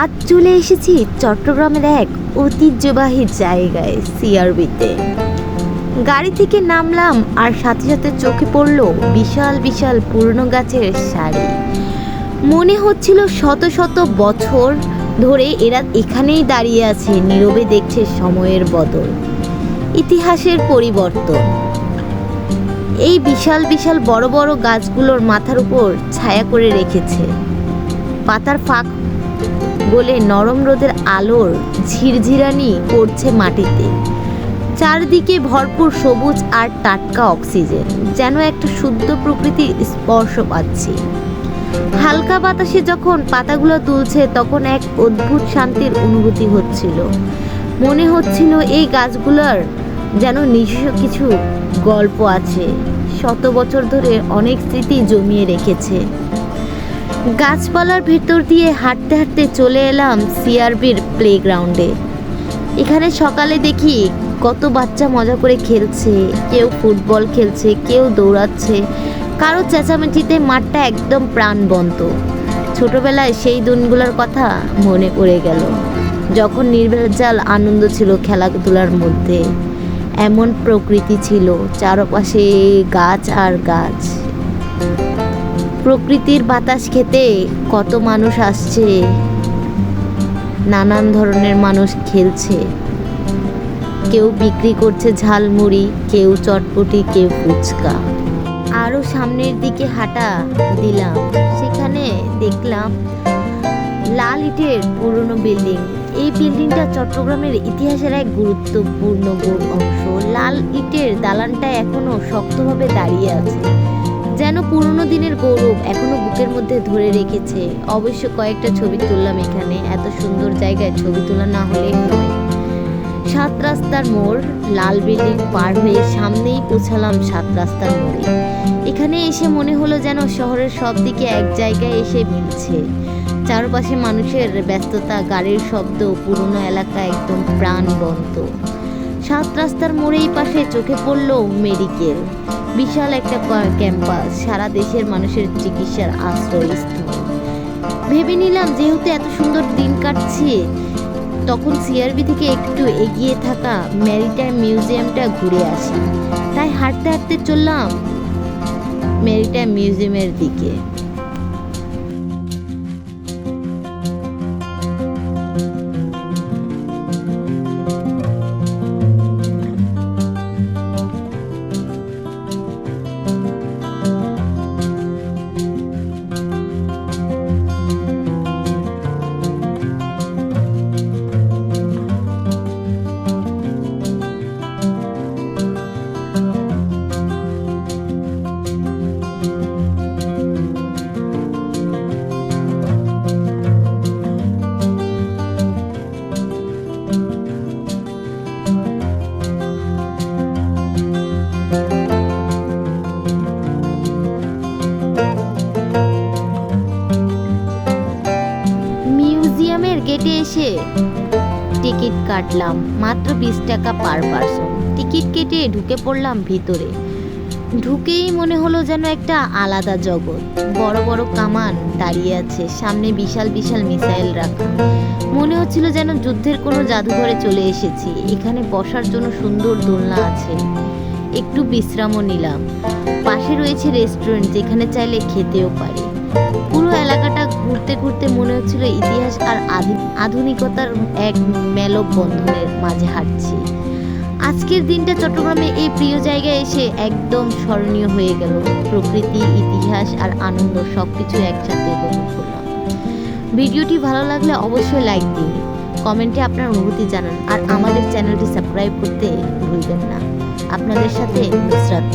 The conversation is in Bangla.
আজ চলে এসেছি চট্টগ্রামের এক ঐতিহ্যবাহী জায়গায় সিআরবিতে। গাড়ি থেকে নামলাম আর সাথে সাথে চোখে পড়ল বিশাল বিশাল পুরনো গাছের সারি। মনে হচ্ছিল শত শত বছর ধরে এরা এখানেই দাঁড়িয়ে আছে, নীরবে দেখছে সময়ের বদল, ইতিহাসের পরিবর্তন। এই বিশাল বিশাল বড় বড় গাছগুলোর মাথার উপর ছায়া করে রেখেছে, পাতার ফাঁক গলে নরম রোদের আলোর ঝিরঝিরানি পড়ছে মাটিতে। চারদিকে ভরপুর সবুজ আর টাটকা অক্সিজেন, যেন একটা শুদ্ধ প্রকৃতির স্পর্শ পাচ্ছি। হালকা বাতাসে যখন পাতাগুলো তুলছে তখন এক অদ্ভুত শান্তির অনুভূতি হচ্ছিল। মনে হচ্ছিল এই গাছগুলোর যেন নিজস্ব কিছু গল্প আছে, শত বছর ধরে অনেক স্মৃতি জমিয়ে রেখেছে। গাছপালার ভেতর দিয়ে হাঁটতে হাঁটতে চলে এলাম সিআরবির প্লেগ্রাউন্ডে। এখানে সকালে দেখি কত বাচ্চা মজা করে খেলছে, কেউ ফুটবল খেলছে, কেউ দৌড়াচ্ছে, কারো চেঁচামেচিতে মাঠটা একদম প্রাণবন্ত। ছোটবেলায় সেই দিনগুলোর কথা মনে পড়ে গেল, যখন নির্ভেজাল আনন্দ ছিল খেলাধুলার মধ্যে। এমন প্রকৃতি ছিল, চারপাশে গাছ আর গাছ। প্রকৃতির বাতাস খেতে কত মানুষ আসছে, নানান ধরনের মানুষ খেলছে, কেউ বিক্রি করছে ঝালমুড়ি, কেউ চটপটি, কেউ ফুচকা। আরও সামনের দিকে হাঁটা দিলাম, সেখানে দেখলাম লাল ইটের পুরনো বিল্ডিং। এই বিল্ডিংটা চট্টগ্রামের ইতিহাসের এক গুরুত্বপূর্ণ অংশ। লাল ইটের দালানটা এখনো শক্তভাবে দাঁড়িয়ে আছে, যেন পুরনো দিনের গৌরব এখনো বুকের মধ্যে ধরে রেখেছে। অবশ্য কয়েকটা ছবি তুললাম এখানে, এত সুন্দর জায়গায় ছবি তোলা না হলে নয়। 7 রাস্তার মোড়, লাল বিল্ডিং পার হয়ে সামনেই পৌঁছালাম 7 রাস্তার মোড়ে। এখানে এসে মনে হলো যেন শহরের সব দিকে এক জায়গায় এসে মিলছে। চারপাশে মানুষের ব্যস্ততা, গাড়ির শব্দ, পুরনো এলাকা একদম প্রাণবন্ত। 7 রাস্তার মোড়েই পাশে চোখে পড়ল মেডিকেল, বিশাল একটা ক্যাম্পাস, সারা দেশের মানুষের চিকিৎসার আশ্রয়স্থল। ভেবে নিলাম যেহেতু এত সুন্দর দিন কাটছে, তখন সিআরবি থেকে একটু এগিয়ে থাকা ম্যারিটাইম মিউজিয়ামটা ঘুরে আসি। তাই হাঁটতে হাঁটতে চললাম ম্যারিটাইম মিউজিয়ামের দিকে। গেটে এসে টিকিট কাটলাম, মাত্র 20 টাকা পার পারসন। টিকিট কেটে ঢুকে পড়লাম ভিতরে। ঢুকেই মনে হলো যেন একটা আলাদা জগৎ। বড় বড় কামান দাঁড়িয়ে আছে, সামনে বিশাল বিশাল মিসাইল রাখা। মনে হচ্ছিল যেন যুদ্ধের কোনো জাদুঘরে চলে এসেছি। এখানে বসার জন্য সুন্দর দোলনা আছে, একটু বিশ্রামও নিলাম। পাশে রয়েছে রেস্টুরেন্ট, যেখানে চাইলে খেতেও পারি। পুরো এলাকাটা ঘুরতে ঘুরতে মনে হচ্ছিল ইতিহাস আর আধুনিকতার এক মেলবন্ধনের মাঝে হাঁটছি। আজকের দিনটা চট্টগ্রামে এই প্রিয় জায়গায় এসে একদম স্মরণীয় হয়ে গেল। প্রকৃতি, ইতিহাস আর আনন্দ সবকিছু একসাথে উপভোগ করলাম। ভিডিওটি ভালো লাগলে অবশ্যই লাইক দিন, কমেন্টে আপনার অনুভূতি জানান, আর আমাদের চ্যানেলটি সাবস্ক্রাইব করতে ভুলবেন না। আপনাদের সাথে নুসরাত।